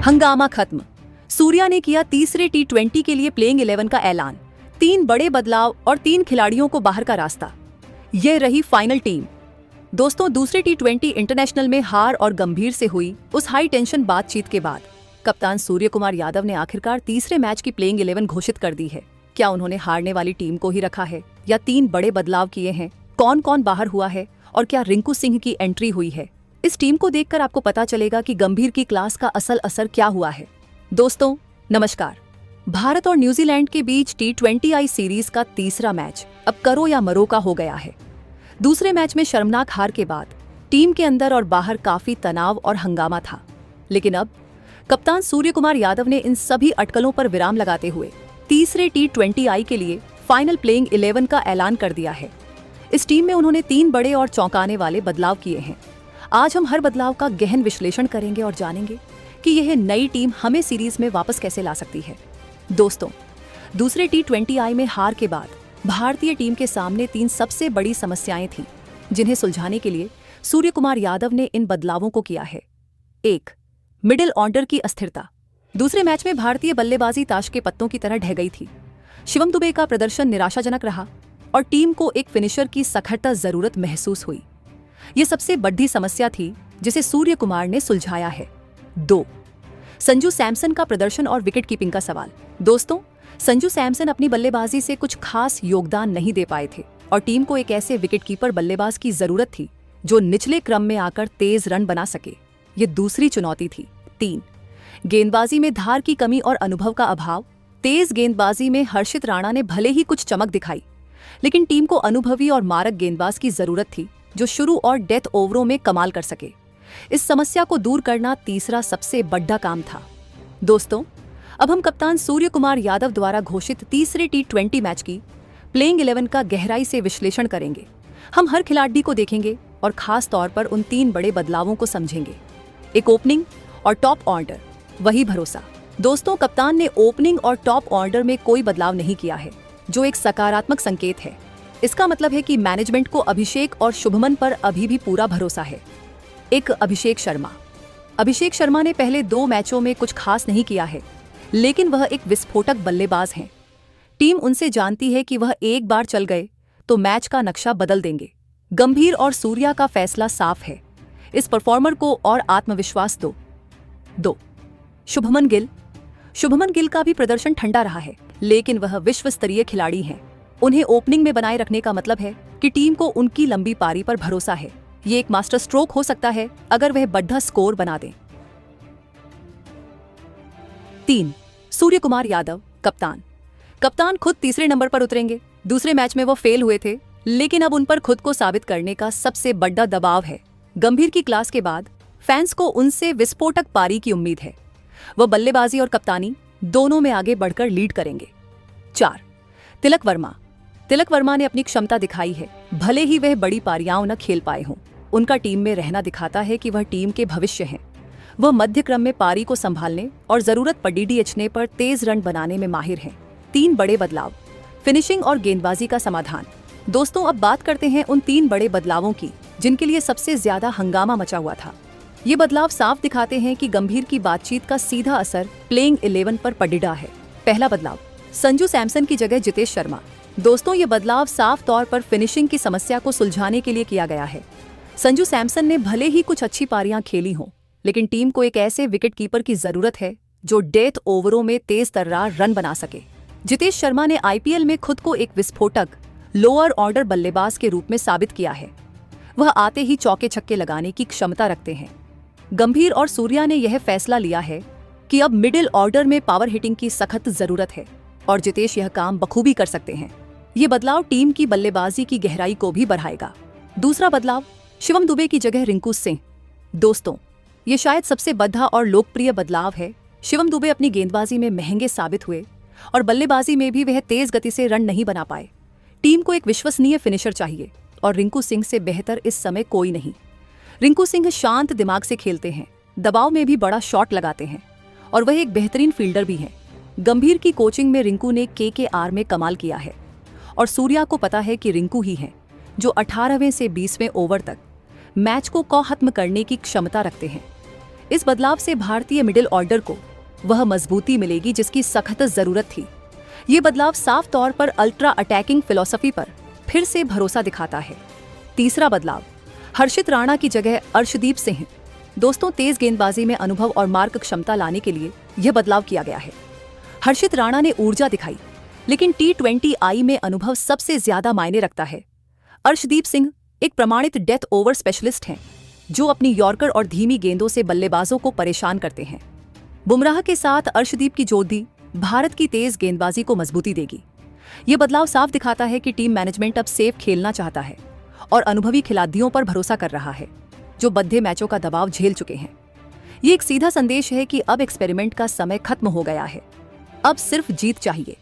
हंगामा खत्म। सूर्या ने किया तीसरे T20 के लिए प्लेइंग 11 का ऐलान। 3 बड़े बदलाव और 3 खिलाड़ियों को बाहर का रास्ता। यह रही फाइनल टीम। दोस्तों, दूसरे T20 इंटरनेशनल में हार और गंभीर से हुई उस हाई टेंशन बातचीत के बाद कप्तान सूर्य कुमार यादव ने आखिरकार तीसरे मैच की प्लेइंग 11 घोषित कर दी है। क्या उन्होंने हारने वाली टीम को ही रखा है या 3 बड़े बदलाव किए हैं? कौन कौन बाहर हुआ है और क्या रिंकू सिंह की एंट्री हुई है? इस टीम को देखकर आपको पता चलेगा कि गंभीर की क्लास का असल असर क्या हुआ है। दोस्तों नमस्कार। भारत और न्यूजीलैंड के बीच T20I सीरीज का तीसरा मैच अब करो या मरो का हो गया है। दूसरे मैच में शर्मनाक हार के बाद टीम के अंदर और बाहर काफी तनाव और हंगामा था, लेकिन अब कप्तान सूर्य कुमार यादव ने इन सभी अटकलों पर विराम लगाते हुए तीसरे T20I के लिए फाइनल प्लेइंग 11 का ऐलान कर दिया है। इस टीम में उन्होंने 3 बड़े और चौंकाने वाले बदलाव किए हैं। आज हम हर बदलाव का गहन विश्लेषण करेंगे और जानेंगे कि यह नई टीम हमें सीरीज में वापस कैसे ला सकती है। दोस्तों, दूसरे T20I में हार के बाद भारतीय टीम के सामने 3 सबसे बड़ी समस्याएं थीं, जिन्हें सुलझाने के लिए सूर्य कुमार यादव ने इन बदलावों को किया है। 1. मिडिल ऑर्डर की अस्थिरता। दूसरे मैच में भारतीय बल्लेबाजी ताश के पत्तों की तरह ढह गई थी। शिवम दुबे का प्रदर्शन निराशाजनक रहा और टीम को एक फिनिशर की सख्त जरूरत महसूस हुई। ये सबसे बड़ी समस्या थी जिसे सूर्य कुमार ने सुलझाया है। 2. संजू सैमसन का प्रदर्शन और विकेट कीपिंग का सवाल। दोस्तों, संजू सैमसन अपनी बल्लेबाजी से कुछ खास योगदान नहीं दे पाए थे और टीम को एक ऐसे विकेटकीपर बल्लेबाज की जरूरत थी जो निचले क्रम में आकर तेज रन बना सके। ये दूसरी चुनौती थी। 3. गेंदबाजी में धार की कमी और अनुभव का अभाव। तेज गेंदबाजी में हर्षित राणा ने भले ही कुछ चमक दिखाई, लेकिन टीम को अनुभवी और मारक गेंदबाज की जरूरत थी जो शुरू और डेथ ओवरों में कमाल कर सके। इस समस्या को दूर करना तीसरा सबसे बड़ा काम था। दोस्तों, अब हम कप्तान सूर्य कुमार यादव द्वारा घोषित तीसरे T20 मैच की प्लेइंग 11 का गहराई से विश्लेषण करेंगे। हम हर खिलाड़ी को देखेंगे और खास तौर पर उन 3 बड़े बदलावों को समझेंगे। एक ओपनिंग और टॉप ऑर्डर, वही भरोसा। दोस्तों, कप्तान ने ओपनिंग और टॉप ऑर्डर में कोई बदलाव नहीं किया है, जो एक सकारात्मक संकेत है। इसका मतलब है कि मैनेजमेंट को अभिषेक और शुभमन पर अभी भी पूरा भरोसा है। एक अभिषेक शर्मा ने पहले 2 मैचों में कुछ खास नहीं किया है, लेकिन वह एक विस्फोटक बल्लेबाज हैं। टीम उनसे जानती है कि वह एक बार चल गए तो मैच का नक्शा बदल देंगे। गंभीर और सूर्या का फैसला साफ है। इस परफॉर्मर को और आत्मविश्वास दो। 2. शुभमन गिल का भी प्रदर्शन ठंडा रहा है, लेकिन वह विश्व स्तरीय खिलाड़ी हैं। उन्हें ओपनिंग में बनाए रखने का मतलब है कि टीम को उनकी लंबी पारी पर भरोसा है। ये एक मास्टर स्ट्रोक हो सकता है अगर वह बढ़ा स्कोर बना दें। 3. सूर्य कुमार यादव कप्तान खुद तीसरे नंबर पर उतरेंगे। दूसरे मैच में वो फेल हुए थे, लेकिन अब उन पर खुद को साबित करने का सबसे बड़ा दबाव है। गंभीर की क्लास के बाद फैंस को उनसे विस्फोटक पारी की उम्मीद है। वह बल्लेबाजी और कप्तानी दोनों में आगे बढ़कर लीड करेंगे। 4. तिलक वर्मा ने अपनी क्षमता दिखाई है, भले ही वह बड़ी पारियां न खेल पाए हों। उनका टीम में रहना दिखाता है कि वह टीम के भविष्य हैं। वह मध्य क्रम में पारी को संभालने और जरूरत पर DDHने पर तेज रन बनाने में माहिर हैं। 3 बड़े बदलाव, फिनिशिंग और गेंदबाजी का समाधान। दोस्तों, अब बात करते हैं उन 3 बड़े बदलावों की जिनके लिए सबसे ज्यादा हंगामा मचा हुआ था। ये बदलाव साफ दिखाते हैं कि गंभीर की बातचीत का सीधा असर प्लेइंग 11 पर पड़ा है। पहला बदलाव, संजू सैमसन की जगह जितेश शर्मा। दोस्तों, ये बदलाव साफ तौर पर फिनिशिंग की समस्या को सुलझाने के लिए किया गया है। संजू सैमसन ने भले ही कुछ अच्छी पारियां खेली हों, लेकिन टीम को एक ऐसे विकेटकीपर की जरूरत है जो डेथ ओवरों में तेज तर्रार रन बना सके। जितेश शर्मा ने IPL में खुद को एक विस्फोटक लोअर ऑर्डर बल्लेबाज के रूप में साबित किया है। वह आते ही चौके छक्के लगाने की क्षमता रखते हैं। गंभीर और सूर्या ने यह फैसला लिया है कि अब मिडिल ऑर्डर में पावर हिटिंग की सख्त जरूरत है और जितेश यह काम बखूबी कर सकते हैं। ये बदलाव टीम की बल्लेबाजी की गहराई को भी बढ़ाएगा। दूसरा बदलाव, शिवम दुबे की जगह रिंकू सिंह। दोस्तों, ये शायद सबसे बड़ा और लोकप्रिय बदलाव है। शिवम दुबे अपनी गेंदबाजी में महंगे साबित हुए और बल्लेबाजी में भी वह तेज गति से रन नहीं बना पाए। टीम को एक विश्वसनीय फिनिशर चाहिए और रिंकू सिंह से बेहतर इस समय कोई नहीं। रिंकू सिंह शांत दिमाग से खेलते हैं, दबाव में भी बड़ा शॉट लगाते हैं और वह एक बेहतरीन फील्डर भी हैं। गंभीर की कोचिंग में रिंकू ने KKR में कमाल किया है और सूर्या को पता है कि रिंकू ही हैं जो 18वें से 20वें ओवर तक मैच को खत्म करने की क्षमता रखते हैं। इस बदलाव से भारतीय मिडिल ऑर्डर को वह मजबूती मिलेगी जिसकी सख्त जरूरत थी। ये बदलाव साफ तौर पर अल्ट्रा अटैकिंग फिलॉसफी पर फिर से भरोसा दिखाता है। तीसरा बदलाव, हर्षित राणा की जगह अर्शदीप सिंह। दोस्तों, तेज गेंदबाजी में अनुभव और मार्क क्षमता लाने के लिए यह बदलाव किया गया है। हर्षित राणा ने ऊर्जा दिखाई, लेकिन T20I में अनुभव सबसे ज्यादा मायने रखता है। अर्शदीप सिंह एक प्रमाणित डेथ ओवर स्पेशलिस्ट हैं, जो अपनी यॉर्कर और धीमी गेंदों से बल्लेबाजों को परेशान करते हैं। बुमराह के साथ अर्शदीप की जोड़ी भारत की तेज गेंदबाजी को मजबूती देगी। ये बदलाव साफ दिखाता है कि टीम मैनेजमेंट अब सेफ खेलना चाहता है और अनुभवी खिलाड़ियों पर भरोसा कर रहा है, जो बद्धे मैचों का दबाव झेल चुके हैं। ये एक सीधा संदेश है कि अब एक्सपेरिमेंट का समय खत्म हो गया है, अब सिर्फ जीत चाहिए।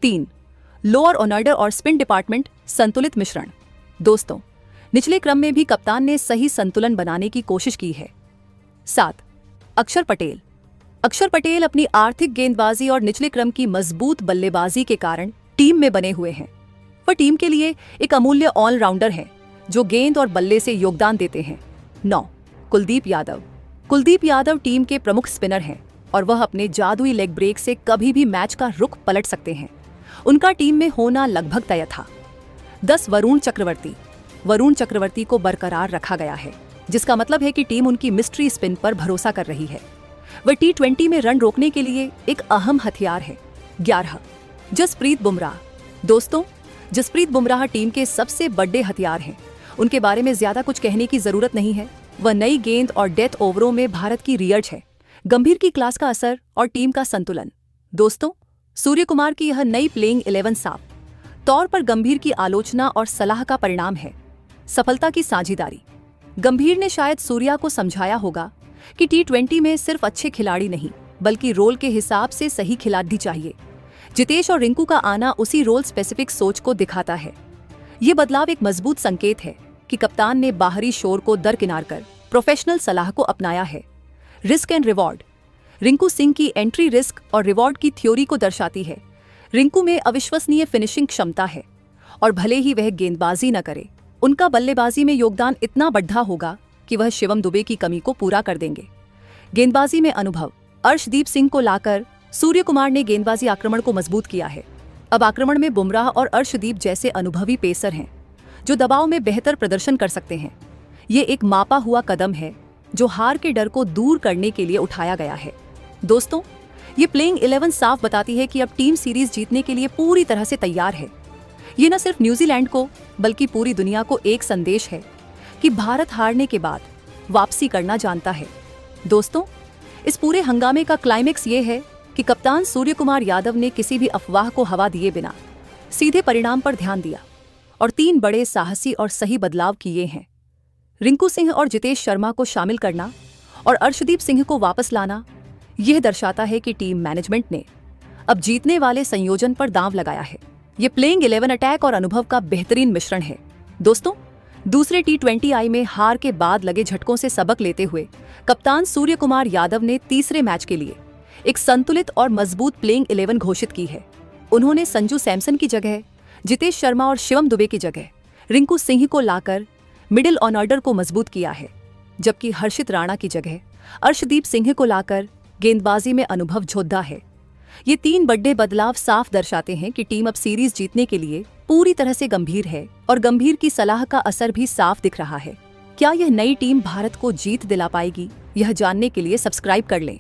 3. लोअर ऑर्डर और स्पिन डिपार्टमेंट संतुलित मिश्रण। दोस्तों, निचले क्रम में भी कप्तान ने सही संतुलन बनाने की कोशिश की है। 7. अक्षर पटेल। अक्षर पटेल अपनी आर्थिक गेंदबाजी और निचले क्रम की मजबूत बल्लेबाजी के कारण टीम में बने हुए हैं। वह टीम के लिए एक अमूल्य ऑलराउंडर है, जो गेंद और बल्ले से योगदान देते हैं। 9. कुलदीप यादव। कुलदीप यादव टीम के प्रमुख स्पिनर हैं और वह अपने जादुई लेग ब्रेक से कभी भी मैच का रुख पलट सकते हैं। उनका टीम में होना लगभग तय था। 10. वरुण चक्रवर्ती। वरुण चक्रवर्ती को बरकरार रखा गया है, जिसका मतलब है कि टीम उनकी मिस्ट्री स्पिन पर भरोसा कर रही है। वह T20 में रन रोकने के लिए एक अहम हथियार है। 11. जसप्रीत बुमराह। दोस्तों, जसप्रीत बुमराह टीम के सबसे बड़े हथियार हैं। उनके बारे में ज्यादा कुछ कहने की जरूरत नहीं है। वह नई गेंद और डेथ ओवरों में भारत की रियर्च है। गंभीर की क्लास का असर और टीम का संतुलन। दोस्तों, सूर्य कुमार की यह नई प्लेइंग 11 साफ तौर पर गंभीर की आलोचना और सलाह का परिणाम है। सफलता की साझेदारी। गंभीर ने शायद सूर्या को समझाया होगा कि T20 में सिर्फ अच्छे खिलाड़ी नहीं, बल्कि रोल के हिसाब से सही खिलाड़ी चाहिए। जितेश और रिंकू का आना उसी रोल स्पेसिफिक सोच को दिखाता है। ये बदलाव एक मजबूत संकेत है कि कप्तान ने बाहरी शोर को दरकिनार कर प्रोफेशनल सलाह को अपनाया है। Risk and reward. Rinku Singh की एंट्री रिस्क और रिवॉर्ड की थ्योरी को दर्शाती है। रिंकू में अविश्वसनीय फिनिशिंग क्षमता है और भले ही वह गेंदबाजी न करे, उनका बल्लेबाजी में योगदान इतना बढ़ा होगा कि वह शिवम दुबे की कमी को पूरा कर देंगे। गेंदबाजी में अनुभव। अर्शदीप सिंह को लाकर सूर्य कुमार ने गेंदबाजी आक्रमण को मजबूत किया है। अब आक्रमण में बुमराह और अर्शदीप जैसे अनुभवी पेसर हैं, जो दबाव में बेहतर प्रदर्शन कर सकते हैं। ये एक मापा हुआ कदम है जो हार के डर को दूर करने के लिए उठाया गया है। दोस्तों, ये प्लेइंग 11 साफ बताती है कि अब टीम सीरीज जीतने के लिए पूरी तरह से तैयार है। ये न सिर्फ न्यूजीलैंड को बल्कि पूरी दुनिया को एक संदेश है कि भारत हारने के बाद वापसी करना जानता है। दोस्तों, इस पूरे हंगामे का क्लाइमेक्स ये है कि कप्तान सूर्य कुमार यादव ने किसी भी अफवाह को हवा दिए बिना सीधे परिणाम पर ध्यान दिया और 3 बड़े साहसी और सही बदलाव किए हैं। रिंकू सिंह और जितेश शर्मा को शामिल करना और अर्शदीप सिंह को वापस लाना यह दर्शाता है कि टीम मैनेजमेंट ने अब जीतने वाले संयोजन पर दांव लगाया है। ये प्लेइंग 11 अटैक और अनुभव का बेहतरीन मिश्रण है। दोस्तों, दूसरे T20I में हार के बाद लगे झटकों से सबक लेते हुए कप्तान सूर्य कुमार यादव ने तीसरे मैच के लिए एक संतुलित और मजबूत प्लेइंग 11 घोषित की है। उन्होंने संजू सैमसन की जगह जितेश शर्मा और शिवम दुबे की जगह रिंकू सिंह को लाकर मिडिल ऑर्डर को मजबूत किया है, जबकि हर्षित राणा की जगह अर्शदीप सिंह को लाकर गेंदबाजी में अनुभव जोधा है। ये 3 बड़े बदलाव साफ दर्शाते हैं कि टीम अब सीरीज जीतने के लिए पूरी तरह से गंभीर है और गंभीर की सलाह का असर भी साफ दिख रहा है। क्या यह नई टीम भारत को जीत दिला पाएगी? यह जानने के लिए सब्सक्राइब कर लें।